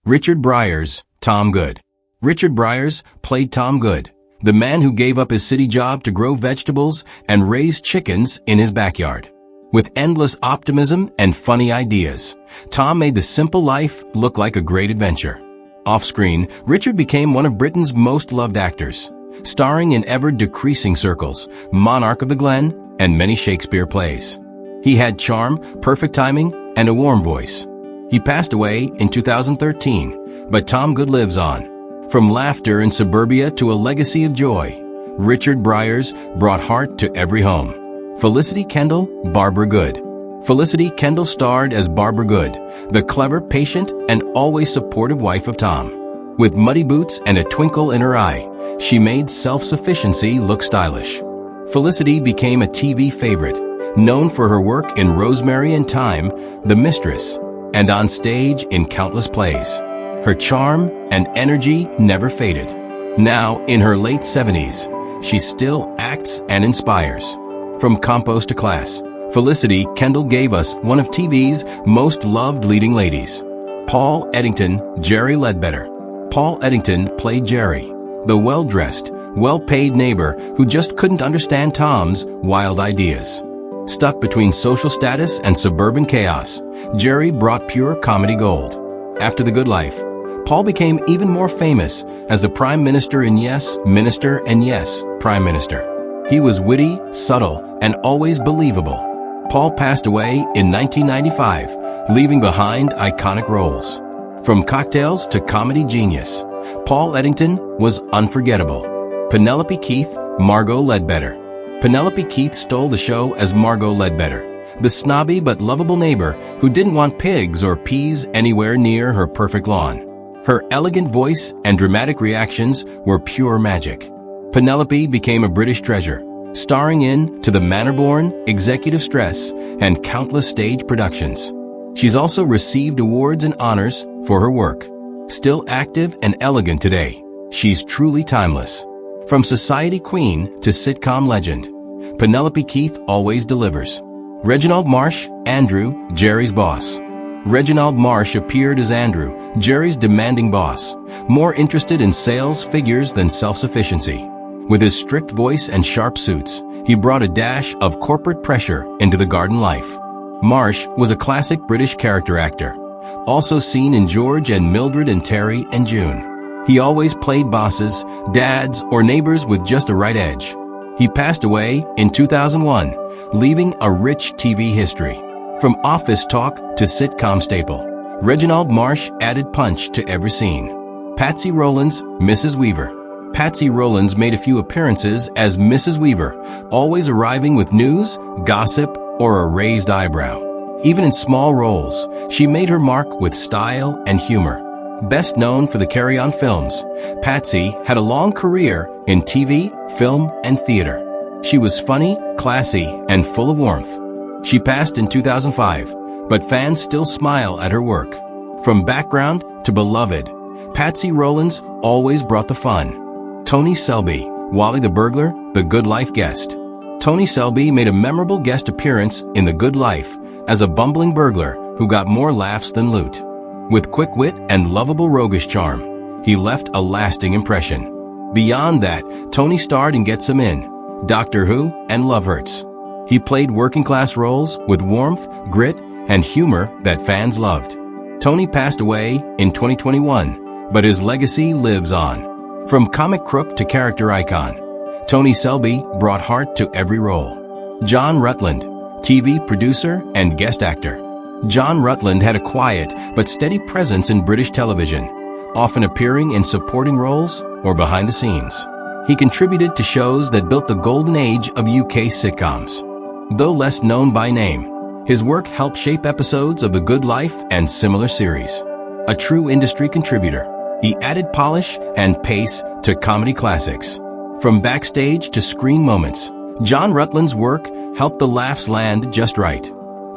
Richard Briers, Tom Good. Richard Briers played Tom Good, the man who gave up his city job to grow vegetables and raise chickens in his backyard. With endless optimism and funny ideas, Tom made the simple life look like a great adventure. Off-screen, Richard became one of Britain's most loved actors, starring in ever-decreasing circles, Monarch of the Glen, and many Shakespeare plays. He had charm, perfect timing, and a warm voice. He passed away in 2013, but Tom Good lives on. From laughter in suburbia to a legacy of joy, Richard Briers brought heart to every home. Felicity Kendal, Barbara Good. Felicity Kendal starred as Barbara Good, the clever, patient, and always supportive wife of Tom. With muddy boots and a twinkle in her eye, she made self-sufficiency look stylish. Felicity became a TV favorite, known for her work in Rosemary and Thyme, The Mistress, and on stage in countless plays. Her charm and energy never faded. Now, in her late 70s, she still acts and inspires. From compost to class, Felicity Kendal gave us one of TV's most loved leading ladies. Paul Eddington, Jerry Ledbetter. Paul Eddington played Jerry, the well-dressed, well-paid neighbor who just couldn't understand Tom's wild ideas. Stuck between social status and suburban chaos, Jerry brought pure comedy gold. After The Good Life, Paul became even more famous as the Prime Minister in Yes, Minister, and Yes, Prime Minister. He was witty, subtle, and always believable. Paul passed away in 1995, leaving behind iconic roles. From Cocktails to comedy genius, Paul Eddington was unforgettable. Penelope Keith, Margot Ledbetter. Penelope Keith stole the show as Margot Ledbetter, the snobby but lovable neighbor who didn't want pigs or peas anywhere near her perfect lawn. Her elegant voice and dramatic reactions were pure magic. Penelope became a British treasure, starring in To the Manor Born, Executive Stress, and countless stage productions. She's also received awards and honors for her work. Still active and elegant today, she's truly timeless. From society queen to sitcom legend, Penelope Keith always delivers. Reginald Marsh, Andrew, Jerry's boss. Reginald Marsh appeared as Andrew, Jerry's demanding boss, more interested in sales figures than self-sufficiency. With his strict voice and sharp suits, he brought a dash of corporate pressure into the garden life. Marsh was a classic British character actor, also seen in George and Mildred and Terry and June. He always played bosses, dads, or neighbors with just the right edge. He passed away in 2001, leaving a rich TV history. From office talk to sitcom staple, Reginald Marsh added punch to every scene. Patsy Rowland's Mrs. Weaver. Patsy Rowlands made a few appearances as Mrs. Weaver, always arriving with news, gossip, or a raised eyebrow. Even in small roles, she made her mark with style and humor. Best known for the Carry On films, Patsy had a long career in TV, film, and theater. She was funny, classy, and full of warmth. She passed in 2005, but fans still smile at her work. From background to beloved, Patsy Rowlands always brought the fun. Tony Selby, Wally the Burglar, The Good Life guest. Tony Selby made a memorable guest appearance in The Good Life as a bumbling burglar who got more laughs than loot. With quick wit and lovable roguish charm, he left a lasting impression. Beyond that, Tony starred in Get Some In, Doctor Who, and Love Hurts. He played working-class roles with warmth, grit, and humor that fans loved. Tony passed away in 2021, but his legacy lives on. From comic crook to character icon, Tony Selby brought heart to every role. John Rutland, TV producer and guest actor. John Rutland had a quiet but steady presence in British television, often appearing in supporting roles or behind the scenes. He contributed to shows that built the golden age of UK sitcoms. Though less known by name, his work helped shape episodes of The Good Life and similar series. A true industry contributor, he added polish and pace to comedy classics. From backstage to screen moments, John Rutland's work helped the laughs land just right.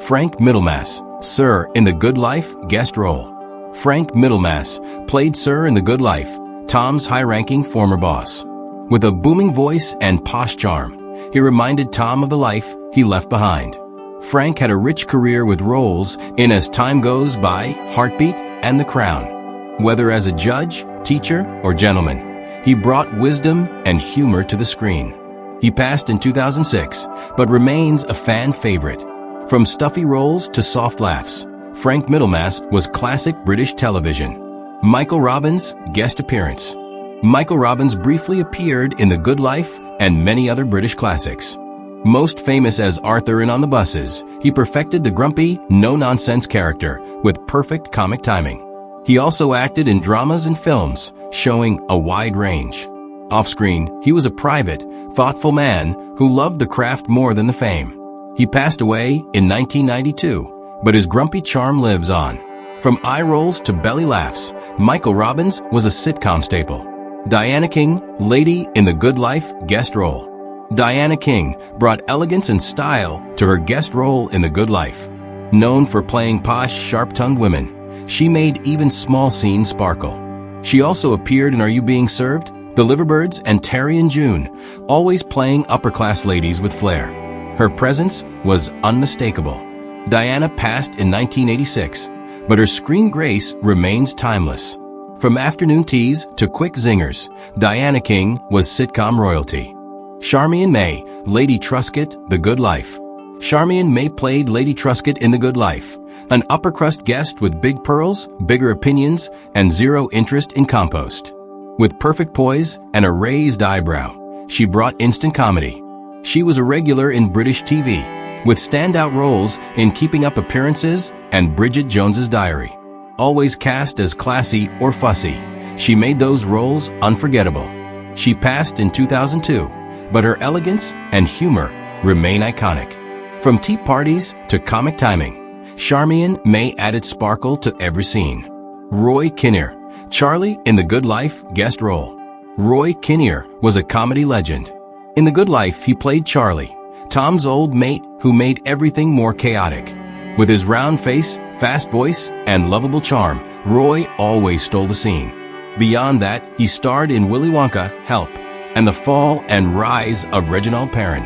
Frank Middlemass, Sir in The Good Life guest role. Frank Middlemass played Sir in The Good Life, Tom's high-ranking former boss. With a booming voice and posh charm, he reminded Tom of the life he left behind. Frank had a rich career with roles in As Time Goes By, Heartbeat, and The Crown. Whether as a judge, teacher, or gentleman, he brought wisdom and humor to the screen. He passed in 2006, but remains a fan favorite. From stuffy roles to soft laughs, Frank Middlemass was classic British television. Michael Robbins, guest appearance. Michael Robbins briefly appeared in The Good Life and many other British classics. Most famous as Arthur in On the Buses, he perfected the grumpy, no-nonsense character with perfect comic timing. He also acted in dramas and films, showing a wide range. Off-screen, he was a private, thoughtful man who loved the craft more than the fame. He passed away in 1992, but his grumpy charm lives on. From eye rolls to belly laughs, Michael Robbins was a sitcom staple. Diana King, Lady in The Good Life, guest role. Diana King brought elegance and style to her guest role in The Good Life. Known for playing posh, sharp-tongued women, she made even small scenes sparkle. She also appeared in Are You Being Served?, The Liverbirds, and Terry and June, always playing upper-class ladies with flair. Her presence was unmistakable. Diana passed in 1986, but her screen grace remains timeless. From afternoon teas to quick zingers, Diana King was sitcom royalty. Charmian May, Lady Truscott, The Good Life. Charmian May played Lady Truscott in The Good Life, an upper-crust guest with big pearls, bigger opinions, and zero interest in compost. With perfect poise and a raised eyebrow, she brought instant comedy. She was a regular in British TV, with standout roles in Keeping Up Appearances and Bridget Jones's Diary. Always cast as classy or fussy, she made those roles unforgettable. She passed in 2002, but her elegance and humor remain iconic. From tea parties to comic timing, Charmian May added sparkle to every scene. Roy Kinnear, Charlie in The Good Life, guest role. Roy Kinnear was a comedy legend. In The Good Life, he played Charlie, Tom's old mate who made everything more chaotic. With his round face, fast voice, and lovable charm, Roy always stole the scene. Beyond that, he starred in Willy Wonka, Help, and The Fall and Rise of Reginald Perrin.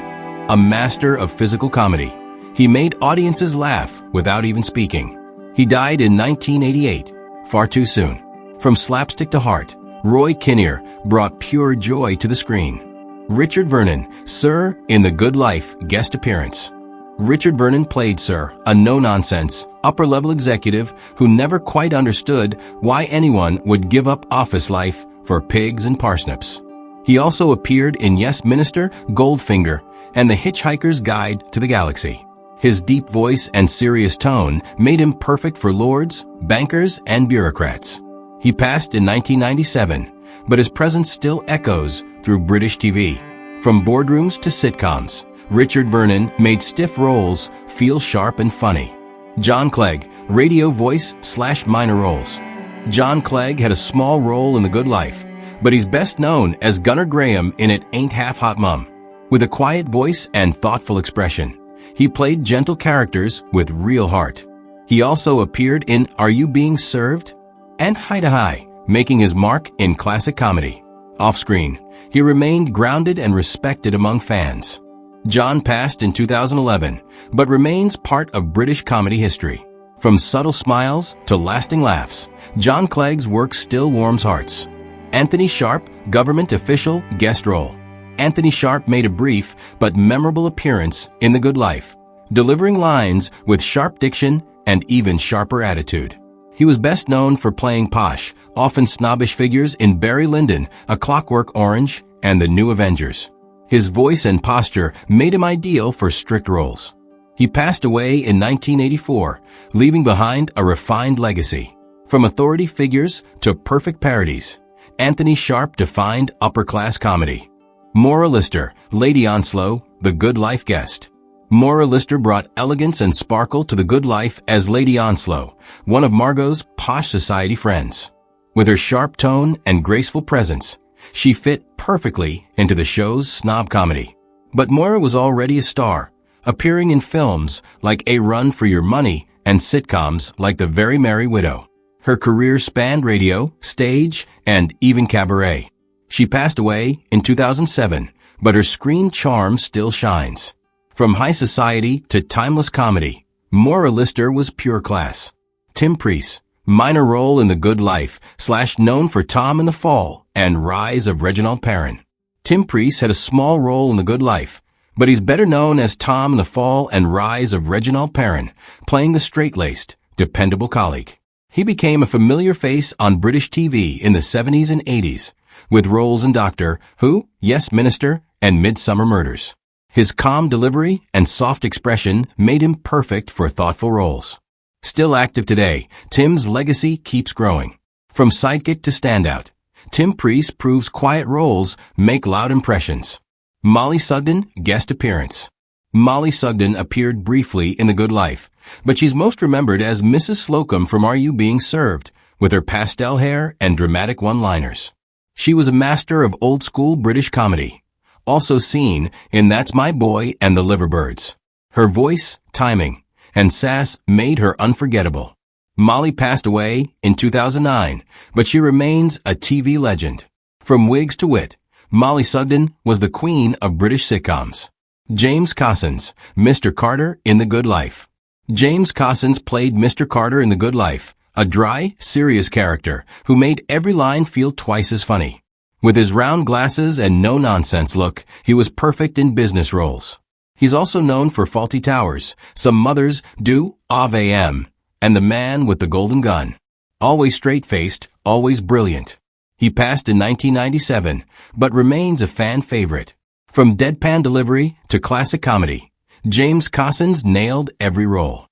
A master of physical comedy, he made audiences laugh without even speaking. He died in 1988, far too soon. From slapstick to heart, Roy Kinnear brought pure joy to the screen. Richard Vernon, Sir in The Good Life, guest appearance. Richard Vernon played Sir, a no-nonsense, upper-level executive who never quite understood why anyone would give up office life for pigs and parsnips. He also appeared in Yes Minister, Goldfinger, and The Hitchhiker's Guide to the Galaxy. His deep voice and serious tone made him perfect for lords, bankers, and bureaucrats. He passed in 1997, but his presence still echoes through British TV. From boardrooms to sitcoms, Richard Vernon made stiff roles feel sharp and funny. John Clegg, radio voice/minor roles. John Clegg had a small role in The Good Life, but he's best known as Gunnar Graham in It Ain't Half Hot Mum. With a quiet voice and thoughtful expression, he played gentle characters with real heart. He also appeared in Are You Being Served? And Hi to Hi, making his mark in classic comedy. Off-screen, he remained grounded and respected among fans. John passed in 2011, but remains part of British comedy history. From subtle smiles to lasting laughs, John Clegg's work still warms hearts. Anthony Sharp, government official, guest role. Anthony Sharp made a brief but memorable appearance in The Good Life, delivering lines with sharp diction and even sharper attitude. He was best known for playing posh, often snobbish figures in Barry Lyndon, A Clockwork Orange, and The New Avengers. His voice and posture made him ideal for strict roles. He passed away in 1984, leaving behind a refined legacy. From authority figures to perfect parodies, Anthony Sharp defined upper-class comedy. Maura Lister, Lady Onslow, The Good Life guest. Maura Lister brought elegance and sparkle to The Good Life as Lady Onslow, one of Margot's posh society friends. With her sharp tone and graceful presence, she fit perfectly into the show's snob comedy. But Maura was already a star, appearing in films like A Run for Your Money and sitcoms like The Very Merry Widow. Her career spanned radio, stage, and even cabaret. She passed away in 2007, but her screen charm still shines. From high society to timeless comedy, Maura Lister was pure class. Tim Price, minor role in The Good Life, known for Tom in the Fall and Rise of Reginald Perrin. Tim Priest had a small role in The Good Life, but he's better known as Tom in the Fall and Rise of Reginald Perrin, playing the straight-laced, dependable colleague. He became a familiar face on British TV in the 70s and 80s, with roles in Doctor Who, Yes Minister, and Midsummer Murders. His calm delivery and soft expression made him perfect for thoughtful roles. Still active today, Tim's legacy keeps growing. From sidekick to standout, Tim Priest proves quiet roles make loud impressions. Molly Sugden, guest appearance. Molly Sugden appeared briefly in The Good Life, but she's most remembered as Mrs. Slocum from Are You Being Served, with her pastel hair and dramatic one-liners. She was a master of old-school British comedy, also seen in That's My Boy and The Liverbirds. Her voice, timing, and sass made her unforgettable. Molly passed away in 2009, but she remains a TV legend. From wigs to wit, Molly Sugden was the queen of British sitcoms. James Cossins, Mr. Carter in The Good Life. James Cossins played Mr. Carter in The Good Life, a dry, serious character who made every line feel twice as funny. With his round glasses and no-nonsense look, he was perfect in business roles. He's also known for Fawlty Towers, Some Mothers Do, Of A.M., and The Man with the Golden Gun. Always straight-faced, always brilliant. He passed in 1997, but remains a fan favorite. From deadpan delivery to classic comedy, James Cossins nailed every role.